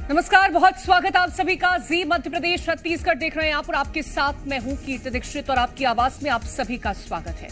नमस्कार, बहुत स्वागत आप सभी का। जी मध्य प्रदेश छत्तीसगढ़ देख रहे हैं आप और आपके साथ मैं हूं कीर्ति दीक्षित और आपकी आवाज में आप सभी का स्वागत है।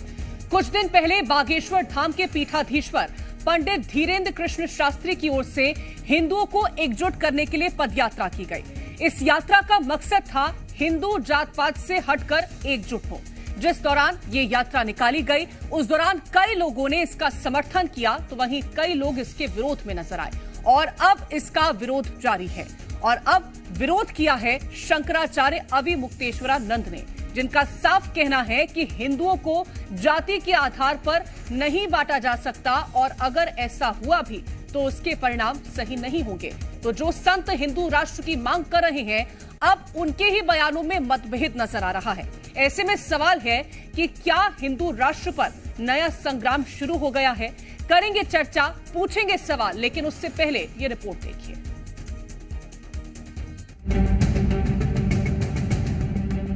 कुछ दिन पहले बागेश्वर धाम के पीठाधीश्वर पंडित धीरेन्द्र कृष्ण शास्त्री की ओर से हिंदुओं को एकजुट करने के लिए पदयात्रा की गई। इस यात्रा का मकसद था हिंदू जात पात से हटकर एकजुट हो। जिस दौरान ये यात्रा निकाली गई उस दौरान कई लोगों ने इसका समर्थन किया तो वहीं कई लोग इसके विरोध में नजर आए और अब इसका विरोध जारी है। और अब विरोध किया है शंकराचार्य अविमुक्तेश्वरानंद ने, जिनका साफ कहना है कि हिंदुओं को जाति के आधार पर नहीं बांटा जा सकता और अगर ऐसा हुआ भी तो उसके परिणाम सही नहीं होंगे। तो जो संत हिंदू राष्ट्र की मांग कर रहे हैं अब उनके ही बयानों में मतभेद नजर आ रहा है। ऐसे में सवाल है कि क्या हिंदू राष्ट्र पर नया संग्राम शुरू हो गया है? करेंगे चर्चा, पूछेंगे सवाल, लेकिन उससे पहले ये रिपोर्ट देखिए।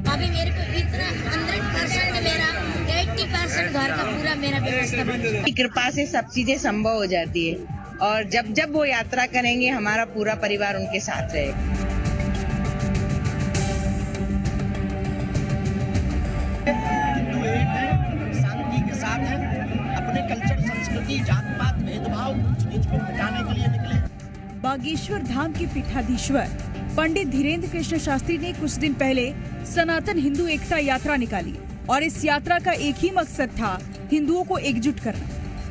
अभी मेरे को इतना 100% मेरा 80% घर का पूरा मेरा व्यवस्था बन गया। कृपा से सब चीजें संभव हो जाती है और जब जब वो यात्रा करेंगे हमारा पूरा परिवार उनके साथ रहेगा। शांति के साथ है, अपने कल्चर, संस्कृति, जात पात, भेदभाव, ऊंच नीच को मिटाने के लिए निकले। बागेश्वर धाम के पीठाधीश्वर पंडित धीरेन्द्र कृष्ण शास्त्री ने कुछ दिन पहले सनातन हिंदू एकता यात्रा निकाली और इस यात्रा का एक ही मकसद था हिंदुओं को एकजुट करना।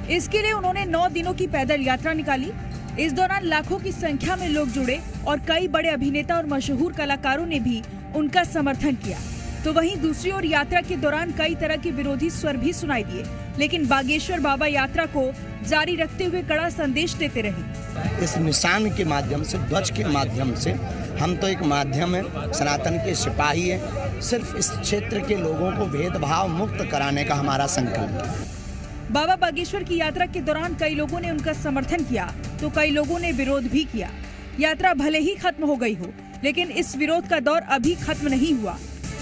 इसके लिए उन्होंने 9 दिनों की पैदल यात्रा निकाली। इस दौरान लाखों की संख्या में लोग जुड़े और कई बड़े अभिनेता और मशहूर कलाकारों ने भी उनका समर्थन किया। तो वहीं दूसरी ओर यात्रा के दौरान कई तरह के विरोधी स्वर भी सुनाई दिए, लेकिन बागेश्वर बाबा यात्रा को जारी रखते हुए कड़ा संदेश देते रहे। इस निशान के माध्यम से, ध्वज के माध्यम से, हम तो एक माध्यम है, सनातन के सिपाही है। सिर्फ इस क्षेत्र के लोगों को भेदभाव मुक्त कराने का हमारा संकल्प है। बाबा बागेश्वर की यात्रा के दौरान कई लोगों ने उनका समर्थन किया तो कई लोगों ने विरोध भी किया। यात्रा भले ही खत्म हो गई हो, लेकिन इस विरोध का दौर अभी खत्म नहीं हुआ।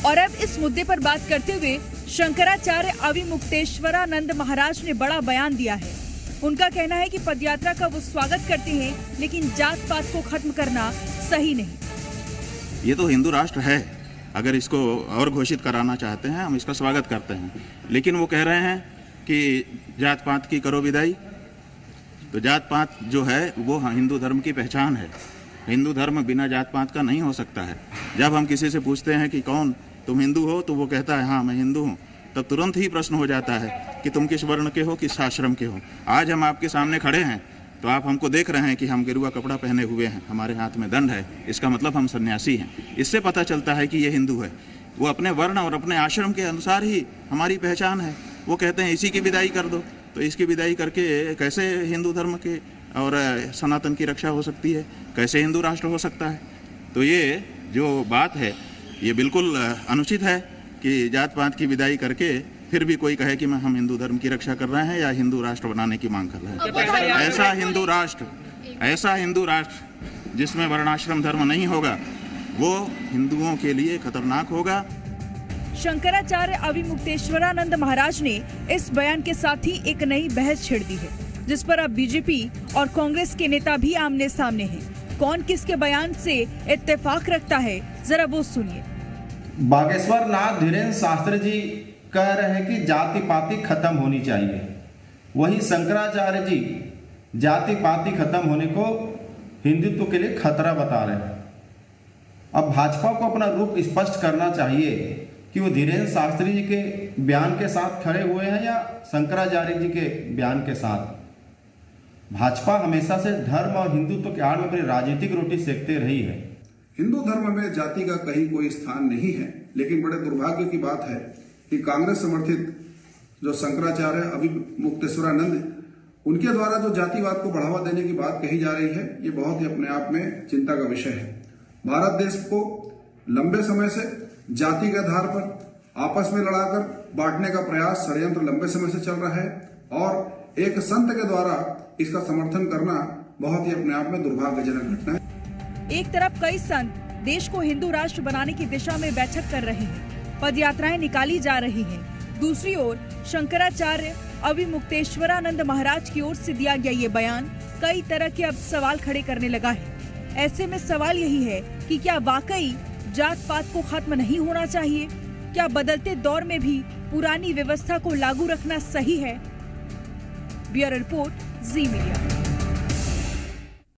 और अब इस मुद्दे पर बात करते हुए शंकराचार्य अविमुक्तेश्वरानंद महाराज ने बड़ा बयान दिया है। उनका कहना है कि पदयात्रा का वो स्वागत करते हैं, लेकिन जात पात को खत्म करना सही नहीं। ये तो हिंदू राष्ट्र है, अगर इसको और घोषित कराना चाहते हैं हम इसका स्वागत करते हैं, लेकिन वो कह रहे हैं कि जात पात की करो विदाई। तो जात पात जो है वो हिंदू धर्म की पहचान है। हिंदू धर्म बिना जात पात का नहीं हो सकता है। जब हम किसी से पूछते हैं कि कौन तुम हिंदू हो, तो वो कहता है हाँ मैं हिंदू हूँ, तब तुरंत ही प्रश्न हो जाता है कि तुम किस वर्ण के हो, किस आश्रम के हो। आज हम आपके सामने खड़े हैं तो आप हमको देख रहे हैं कि हम गेरुआ कपड़ा पहने हुए हैं, हमारे हाथ में दंड है, इसका मतलब हम सन्यासी हैं। इससे पता चलता है कि ये हिंदू है। वो अपने वर्ण और अपने आश्रम के अनुसार ही हमारी पहचान है। वो कहते हैं इसी की विदाई कर दो, तो इसकी विदाई करके कैसे हिंदू धर्म के और सनातन की रक्षा हो सकती है, कैसे हिंदू राष्ट्र हो सकता है? तो ये जो बात है ये बिल्कुल अनुचित है कि जात पात की विदाई करके फिर भी कोई कहे कि हम हिंदू धर्म की रक्षा कर रहे हैं या हिंदू राष्ट्र बनाने की मांग कर रहे हैं। ऐसा हिंदू राष्ट्र जिसमें वर्णाश्रम धर्म नहीं होगा वो हिंदुओं के लिए खतरनाक होगा। शंकराचार्य अविमुक्तेश्वरानंद महाराज ने इस बयान के साथ ही एक नई बहस छेड़ दी है, जिस पर अब बीजेपी और कांग्रेस के नेता भी आमने सामने हैं। कौन किसके बयान से इत्तेफाक रखता है, जरा वो सुनिए। बागेश्वर नाथ धीरेन्द्र शास्त्री जी कह रहे हैं कि जाति पाति खत्म होनी चाहिए, वही शंकराचार्य जी जाति पाति खत्म होने को हिंदुत्व के लिए खतरा बता रहे हैं। अब भाजपा को अपना रुख स्पष्ट करना चाहिए कि वो धीरेन्द्र शास्त्री जी के बयान के साथ खड़े हुए हैं या शंकराचार्य जी के बयान के साथ। भाजपा हमेशा से धर्म और हिंदुत्व के आड़ में अपनी राजनीतिक रोटी सेकते रही है। हिंदू धर्म में जाति का कहीं कोई स्थान नहीं है, लेकिन बड़े दुर्भाग्य की बात है कि कांग्रेस समर्थित जो शंकराचार्य अविमुक्तेश्वरानंद उनके द्वारा जो जातिवाद को बढ़ावा देने की बात कही जा रही है, ये बहुत ही अपने आप में चिंता का विषय है। भारत देश को लंबे समय से जाति के आधार पर आपस में लड़ाकर बांटने का प्रयास, षड्यंत्र लंबे समय से चल रहा है और एक संत के द्वारा इसका समर्थन करना बहुत ही अपने आप में दुर्भाग्यजनक घटना है। एक तरफ कई संत देश को हिंदू राष्ट्र बनाने की दिशा में बैठक कर रहे हैं, पदयात्राएं निकाली जा रही हैं। दूसरी ओर शंकराचार्य अविमुक्तेश्वरानंद महाराज की ओर से दिया गया ये बयान कई तरह के अब सवाल खड़े करने लगा है। ऐसे में सवाल यही है कि क्या वाकई जात पात को खत्म नहीं होना चाहिए? क्या बदलते दौर में भी पुरानी व्यवस्था को लागू रखना सही है? ब्यूरो रिपोर्ट, जी मीडिया।